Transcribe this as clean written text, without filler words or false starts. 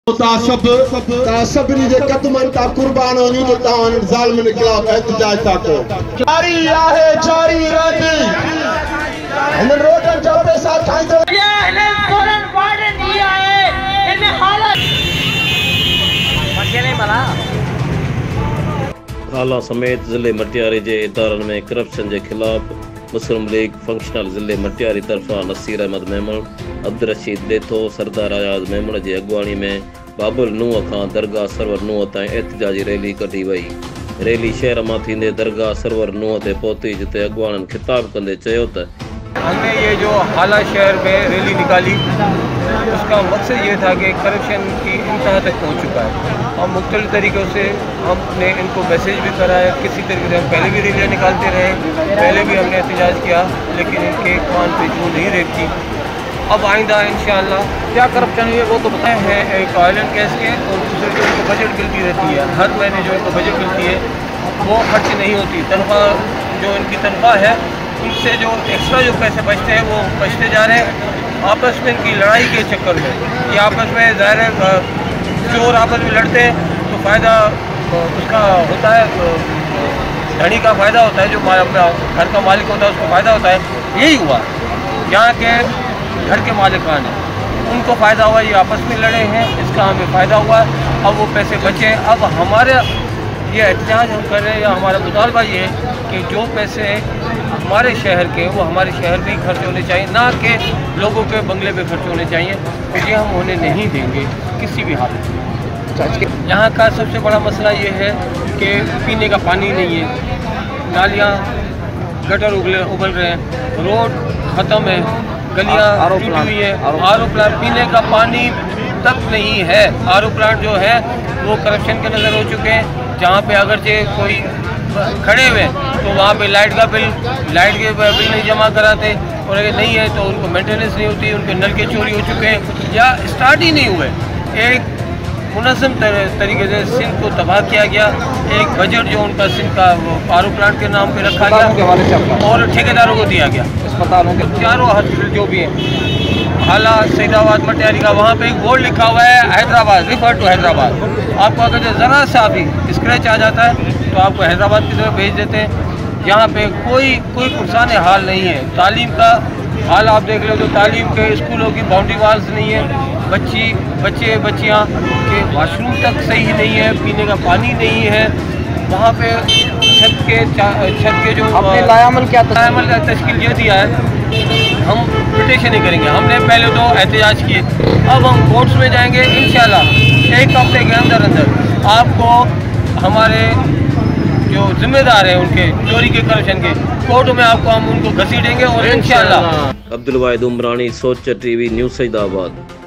सभिनी जे कदमनि तां कुर्बान वञूं त तव्हां ज़ालिमनि जे ख़िलाफ़ एहतजाज था कयो। जारी आहे, जारी रहंदी। हिन रोडनि जा पैसा ठाहींदो आला समेत ज़िले मटियारी के इदारनि में करप्शन के खिलाफ मुस्लिम लीग फंक्शनल ज़िले मटियारी तरफा नसीर अहमद मेमण, अब्दुल रशीद देथो, सरदार अयाज मेमण की अगवानी में बाबुल नूह खां दरगाह सरवर नूह ताईं एहतजाजी रैली कढी वई। रैली शहर मां थींदे दरगाह सरवर नूह ते पहुती, जिते अगवाननि खिताब कंदे चयो त हमने ये जो हाला शहर में रैली निकाली, उसका मकसद ये था कि करप्शन की इंतहा तक पहुंच चुका है और मुख्तलिफ तरीक़ों से हमने इनको मैसेज भी कराया। किसी तरीके से हम पहले भी रैलियाँ निकालते रहे, पहले भी हमने एहतजाज किया, लेकिन इनके कान पे जू नहीं रेखती। अब आइंदा इंशाअल्लाह क्या करप्शन हुई है वो तो बताए हैं। एक ऑयल एंड गैस के और दूसरे जो इनको बजट मिलती रहती है, हर महीने जो इनको बजट मिलती है वो खर्च नहीं होती। तनख्वाह जो इनकी तनख्वाह है उनसे जो एक्स्ट्रा जो पैसे बचते हैं वो बचते जा रहे हैं। आपस में इनकी लड़ाई के चक्कर में ये आपस में ज़ाहिर है चोर आपस में लड़ते हैं तो फ़ायदा उसका होता है, धनी का फ़ायदा होता है, जो घर का मालिक होता है उसको फ़ायदा होता है। यही हुआ यहाँ के घर के मालिकान हैं, उनको फ़ायदा हुआ, ये आपस में लड़े हैं, इसका हमें फ़ायदा हुआ। अब वो पैसे बचे, अब हमारे ये एहतजाज हम कर रहे हैं या हमारा मुतालबा ये है कि जो पैसे हमारे शहर के वो हमारे शहर में ही खर्च होने चाहिए, ना कि लोगों के बंगले पे खर्च होने चाहिए। तो ये हम होने नहीं देंगे किसी भी हालत में। यहाँ का सबसे बड़ा मसला ये है कि पीने का पानी नहीं है, नालियाँ गटर उगल रहे हैं, रोड ख़त्म है, गलियाँ टूटी हुई है, आर ओ प्लांट पीने का पानी तक नहीं है। आर ओ प्लांट जो है वो करप्शन के नज़र हो चुके हैं। जहाँ पे अगरचे कोई खड़े हुए तो वहाँ पे लाइट के बिल नहीं जमा कराते, और अगर नहीं है तो उनको मेंटेनेंस नहीं होती, उनके नल के चोरी हो चुके हैं या स्टार्ट ही नहीं हुए। एक मुनज़्ज़म तरीके से सिंध को तबाह किया गया। एक बजट जो उनका सिंध का आर ओ प्लांट के नाम पे रखा गया और ठेकेदारों को दिया गया। अस्पतालों के चारों हॉस्पिटल जो भी हैं, हाला सैदाबाद मटियारी का, वहाँ पे एक बोर्ड लिखा हुआ है हैदराबाद, रिफर टू हैदराबाद। आपको अगर जो ज़रा सा भी स्क्रैच आ जाता है तो आपको हैदराबाद की तरफ भेज देते हैं। यहाँ पे कोई पुरसान हाल नहीं है। तालीम का हाल आप देख लो तो तालीम के स्कूलों की बाउंड्री वाल्स नहीं है, बच्चियाँ के वाशरूम तक सही नहीं है, पीने का पानी नहीं है। वहाँ पे छत के जो लायामल तश्कील ये दिया है, हम पिटीशन ही करेंगे। हमने पहले तो एहतजाज किए, अब हम कोर्ट्स में जाएंगे इंशाल्लाह। एक हफ्ते के अंदर आपको हमारे जो जिम्मेदार हैं उनके चोरी के करप्शन के कोर्ट में आपको हम उनको घसीटेंगे और इंशाल्लाह। अब्दुल वाहिद उमरानी, सोच टीवी, न्यूज़ सैदाबाद।